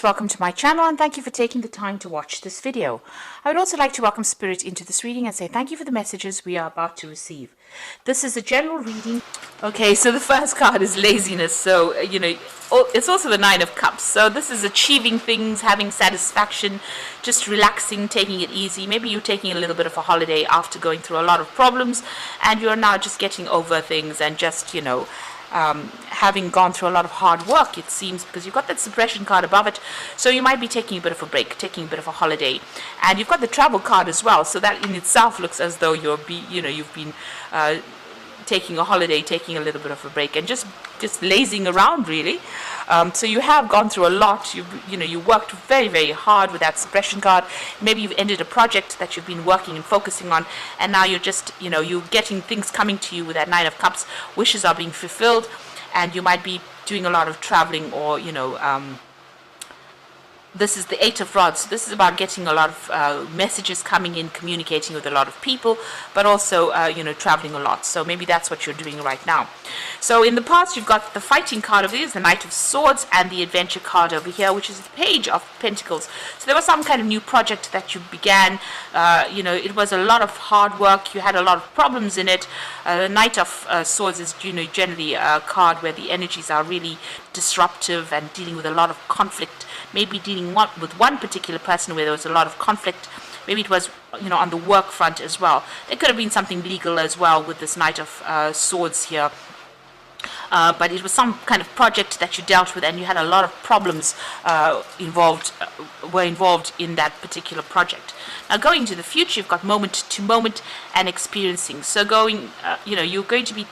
Welcome to my channel and thank you for taking the time to watch this video. I would also like to welcome Spirit into this reading and say thank you for the messages we are about to receive. This is a general reading. Okay, so the first card is laziness. So, it's also the Nine of Cups. So this is achieving things, having satisfaction, just relaxing, taking it easy. Maybe you're taking a little bit of a holiday after going through a lot of problems and you're now just getting over things and just, having gone through a lot of hard work, it seems, because you've got that suppression card above it. So you might be taking a bit of a break, taking a bit of a holiday. And you've got the travel card as well. So that in itself looks as though you've been taking a holiday, taking a little bit of a break, and just lazing around, really. So you have gone through a lot. You worked very, very hard with that suppression card. Maybe you've ended a project that you've been working and focusing on, and now you're just, you're getting things coming to you with that Nine of Cups. Wishes are being fulfilled, and you might be doing a lot of traveling, or this is the Eight of Rods. So this is about getting a lot of messages coming in, communicating with a lot of people, but also, traveling a lot. So maybe that's what you're doing right now. So in the past, you've got the fighting card over here, the Knight of Swords, and the adventure card over here, which is the Page of Pentacles. So there was some kind of new project that you began. It was a lot of hard work. You had a lot of problems in it. The Knight of Swords is, generally a card where the energies are really disruptive and dealing with a lot of conflict. Maybe dealing with one particular person where there was a lot of conflict. Maybe it was, on the work front as well. There could have been something legal as well with this Knight of Swords here. But it was some kind of project that you dealt with, and you had a lot of problems involved in that particular project. Now, going into the future, you've got moment to moment and experiencing. So you're going to be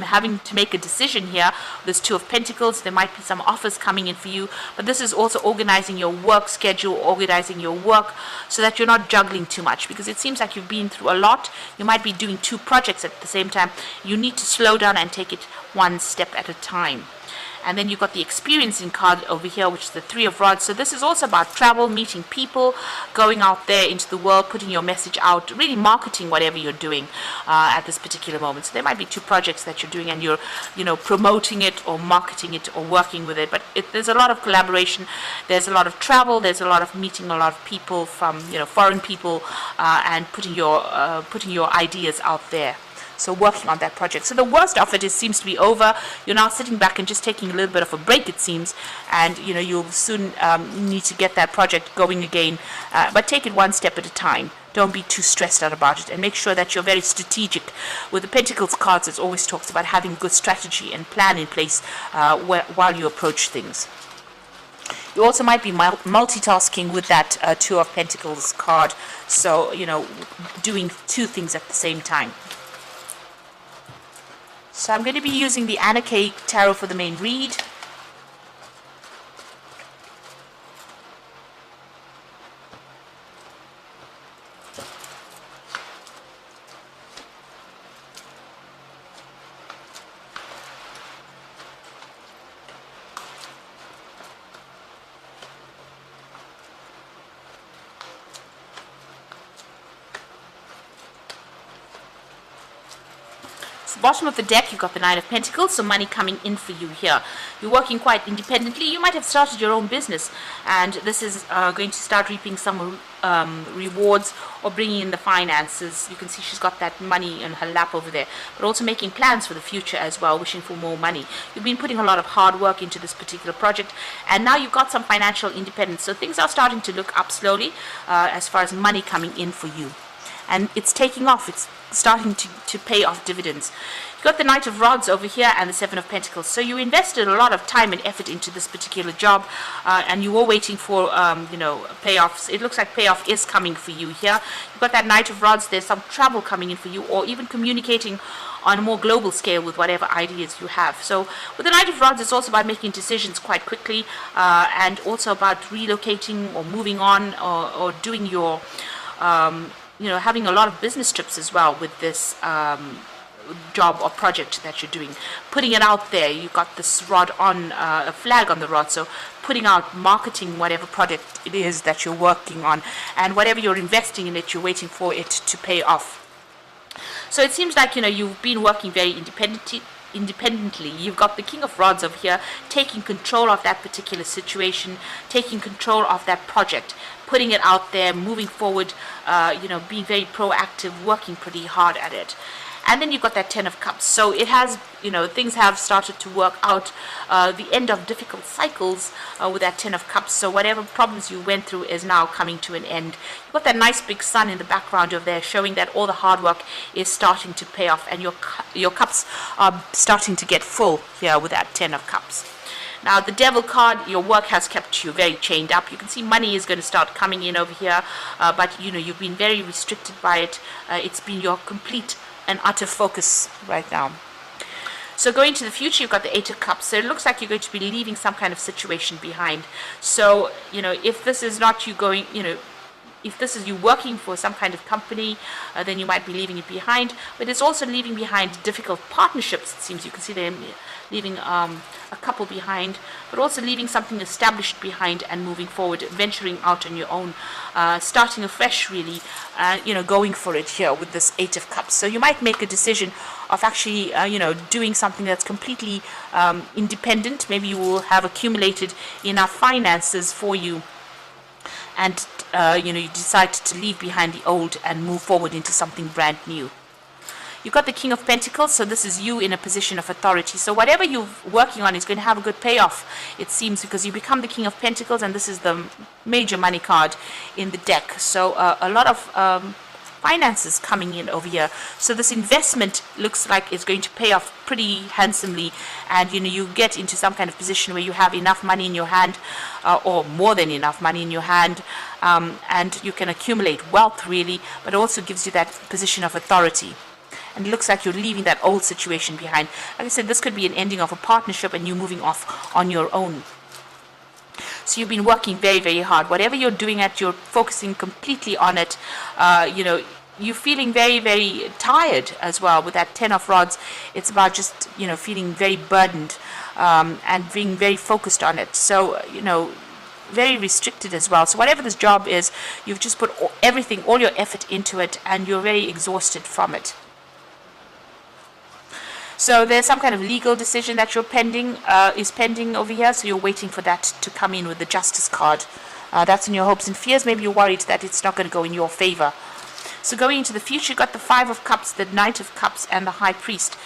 having to make a decision here. There's Two of Pentacles. There might be some offers coming in for you, but this is also organizing your work schedule, organizing your work so that you're not juggling too much, because it seems like you've been through a lot. You might be doing two projects at the same time. You need to slow down and take it one step at a time. And then you've got the experiencing card over here, which is the Three of Rods. So this is also about travel, meeting people, going out there into the world, putting your message out, really marketing whatever you're doing at this particular moment. So there might be two projects that you're doing and you're, promoting it or marketing it or working with it. But there's a lot of collaboration. There's a lot of travel. There's a lot of meeting a lot of people from, foreign people and putting your ideas out there. So working on that project. So the worst of it seems to be over. You're now sitting back and just taking a little bit of a break, it seems. And, you'll soon need to get that project going again. But take it one step at a time. Don't be too stressed out about it. And make sure that you're very strategic. With the Pentacles cards, it always talks about having good strategy and plan in place while you approach things. You also might be multitasking with that Two of Pentacles card. So, doing two things at the same time. So I'm going to be using the Anna K Tarot for the main read. Bottom of the deck, you've got the Nine of Pentacles, so money coming in for you here. You're working quite independently. You might have started your own business, and this is going to start reaping some rewards or bringing in the finances. You can see she's got that money in her lap over there, but also making plans for the future as well, wishing for more money. You've been putting a lot of hard work into this particular project, and now you've got some financial independence. So things are starting to look up slowly as far as money coming in for you. And it's taking off. It's starting to pay off dividends. You've got the Knight of Rods over here and the Seven of Pentacles. So you invested a lot of time and effort into this particular job, and you were waiting for, payoffs. It looks like payoff is coming for you here. You've got that Knight of Rods. There's some travel coming in for you, or even communicating on a more global scale with whatever ideas you have. So with the Knight of Rods, it's also about making decisions quite quickly, and also about relocating or moving on, or doing your having a lot of business trips as well with this job or project that you're doing. Putting it out there. You've got this rod on, a flag on the rod. So putting out, marketing whatever project it is that you're working on. And whatever you're investing in it, you're waiting for it to pay off. So it seems like, you've been working very independently, independently. You've got the King of Rods over here taking control of that particular situation, taking control of that project, putting it out there, moving forward, being very proactive, working pretty hard at it. And then you've got that Ten of Cups. So it has, things have started to work out. The end of difficult cycles with that Ten of Cups. So whatever problems you went through is now coming to an end. You've got that nice big sun in the background over there, showing that all the hard work is starting to pay off, and your cups are starting to get full here with that Ten of Cups. Now, the Devil card, your work has kept you very chained up. You can see money is going to start coming in over here, but you've been very restricted by it. It's been your complete and utter focus right now. So going to the future, you've got the Eight of Cups. So it looks like you're going to be leaving some kind of situation behind. So, if this is not you going, if this is you working for some kind of company, then you might be leaving it behind. But it's also leaving behind difficult partnerships, it seems. You can see them leaving a couple behind, but also leaving something established behind and moving forward, venturing out on your own, starting afresh, really, going for it here with this Eight of Cups. So you might make a decision of actually, doing something that's completely independent. Maybe you will have accumulated enough finances for you, and you decide to leave behind the old and move forward into something brand new. You've got the King of Pentacles, so this is you in a position of authority. So whatever you're working on is going to have a good payoff, it seems, because you become the King of Pentacles, and this is the major money card in the deck. So a lot of finances coming in over here. So this investment looks like it's going to pay off pretty handsomely, and you get into some kind of position where you have enough money in your hand, or more than enough money in your hand, and you can accumulate wealth, really, but also gives you that position of authority. And it looks like you're leaving that old situation behind. Like I said, this could be an ending of a partnership and you moving off on your own. So you've been working very, very hard. Whatever you're doing you're focusing completely on it. You're feeling very, very tired as well with that Ten of Rods. It's about just, feeling very burdened, and being very focused on it. So, very restricted as well. So whatever this job is, you've just put everything, all your effort into it, and you're very exhausted from it. So there's some kind of legal decision that you're pending over here. So you're waiting for that to come in with the Justice card. That's in your hopes and fears. Maybe you're worried that it's not going to go in your favor. So going into the future, you've got the Five of Cups, the Knight of Cups, and the High Priest.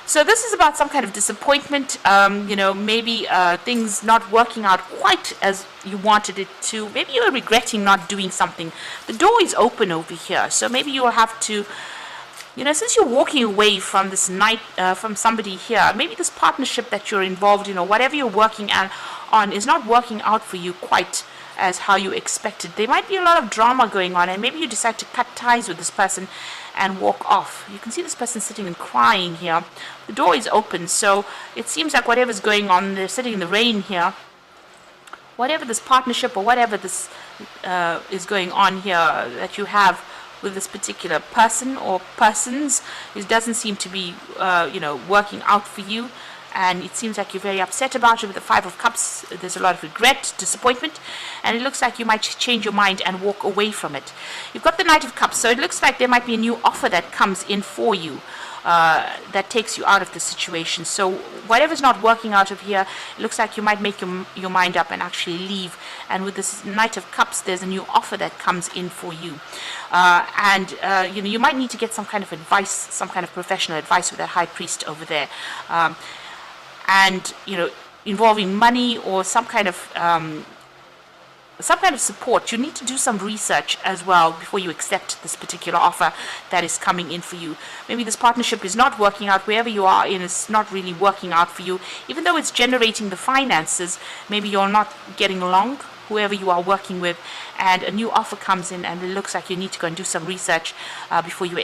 So this is about some kind of disappointment, maybe things not working out quite as you wanted it to. Maybe you're regretting not doing something. The door is open over here. So maybe you'll have to, since you're walking away from this from somebody here, maybe this partnership that you're involved in or whatever you're working on is not working out for you quite as how you expected. There might be a lot of drama going on, and maybe you decide to cut ties with this person and walk off. You can see this person sitting and crying here. The door is open, so it seems like whatever's going on, they're sitting in the rain here. Whatever this partnership or whatever this is going on here that you have with this particular person or persons, it doesn't seem to be working out for you, and it seems like you're very upset about it. With the Five of Cups, there's a lot of regret, disappointment, and it looks like you might change your mind and walk away from it. You've got the Knight of Cups, so it looks like there might be a new offer that comes in for you, that takes you out of the situation. So whatever's not working out of here, it looks like you might make your mind up and actually leave. And with this Knight of Cups, there's a new offer that comes in for you. You might need to get some kind of advice, some kind of professional advice with that High Priest over there. Involving money or some kind of support. You need to do some research as well before you accept this particular offer that is coming in for you. Maybe this partnership is not working out. Wherever you are in, it's not really working out for you. Even though it's generating the finances, maybe you're not getting along, whoever you are working with, and a new offer comes in, and it looks like you need to go and do some research before you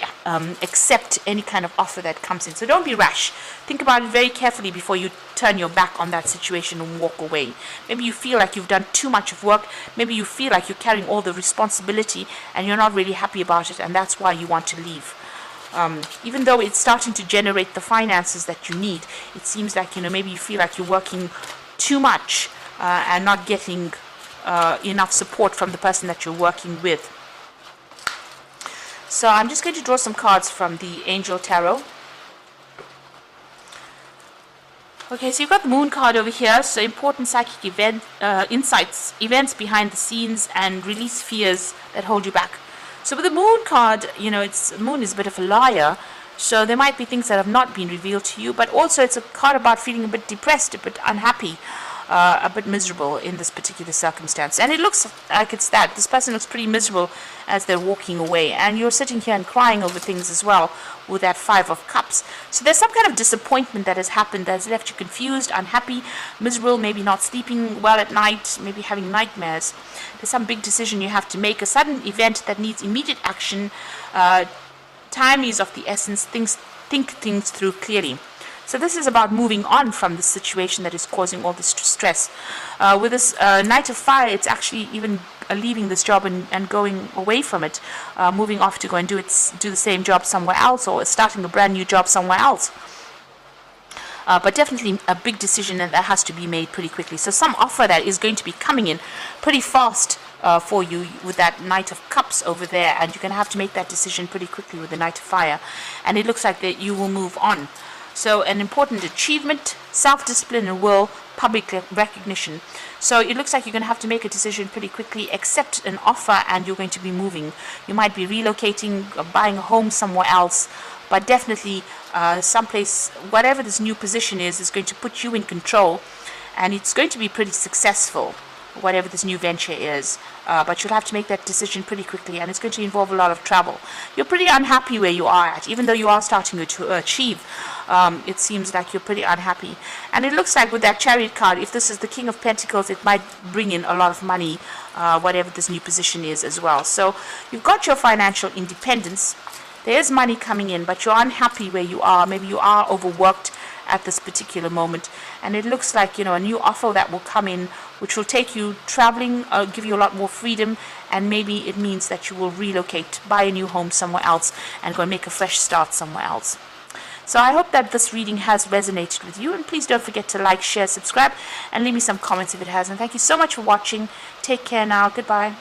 accept any kind of offer that comes in. So don't be rash. Think about it very carefully before you turn your back on that situation and walk away. Maybe you feel like you've done too much of work. Maybe you feel like you're carrying all the responsibility and you're not really happy about it, and that's why you want to leave. Even though it's starting to generate the finances that you need, it seems like, maybe you feel like you're working too much and not getting enough support from the person that you're working with. So I'm just going to draw some cards from the Angel Tarot. Okay, so you've got the moon card over here. So important psychic insights, events behind the scenes, and release fears that hold you back. So with the moon card, moon is a bit of a liar. So there might be things that have not been revealed to you, but also it's a card about feeling a bit depressed, a bit unhappy, a bit miserable in this particular circumstance. And it looks like it's that. This person looks pretty miserable as they're walking away. And you're sitting here and crying over things as well with that Five of Cups. So there's some kind of disappointment that has happened that has left you confused, unhappy, miserable, maybe not sleeping well at night, maybe having nightmares. There's some big decision you have to make, a sudden event that needs immediate action. Time is of the essence. Think things through clearly. So this is about moving on from the situation that is causing all this stress. With this Knight of Fire, it's actually even leaving this job and going away from it, moving off to go and do the same job somewhere else, or starting a brand new job somewhere else. But definitely a big decision that has to be made pretty quickly. So some offer that is going to be coming in pretty fast for you with that Knight of Cups over there, and you're going to have to make that decision pretty quickly with the Knight of Fire. And it looks like that you will move on. So an important achievement, self-discipline and will, public recognition. So it looks like you're going to have to make a decision pretty quickly, accept an offer, and you're going to be moving. You might be relocating, buying a home somewhere else, but definitely someplace, whatever this new position is going to put you in control, and it's going to be pretty successful, whatever this new venture is. But you'll have to make that decision pretty quickly, and it's going to involve a lot of travel. You're pretty unhappy where you are at, even though you are starting to achieve. It seems like you're pretty unhappy. And it looks like with that Chariot card, if this is the King of Pentacles, it might bring in a lot of money, whatever this new position is as well. So you've got your financial independence. There's money coming in, but you're unhappy where you are. Maybe you are overworked at this particular moment, and it looks like a new offer that will come in, which will take you traveling, give you a lot more freedom, and maybe it means that you will relocate, buy a new home somewhere else, and go and make a fresh start somewhere else. So I hope that this reading has resonated with you, and please don't forget to like, share, subscribe, and leave me some comments if it has. And thank you so much for watching. Take care now. Goodbye.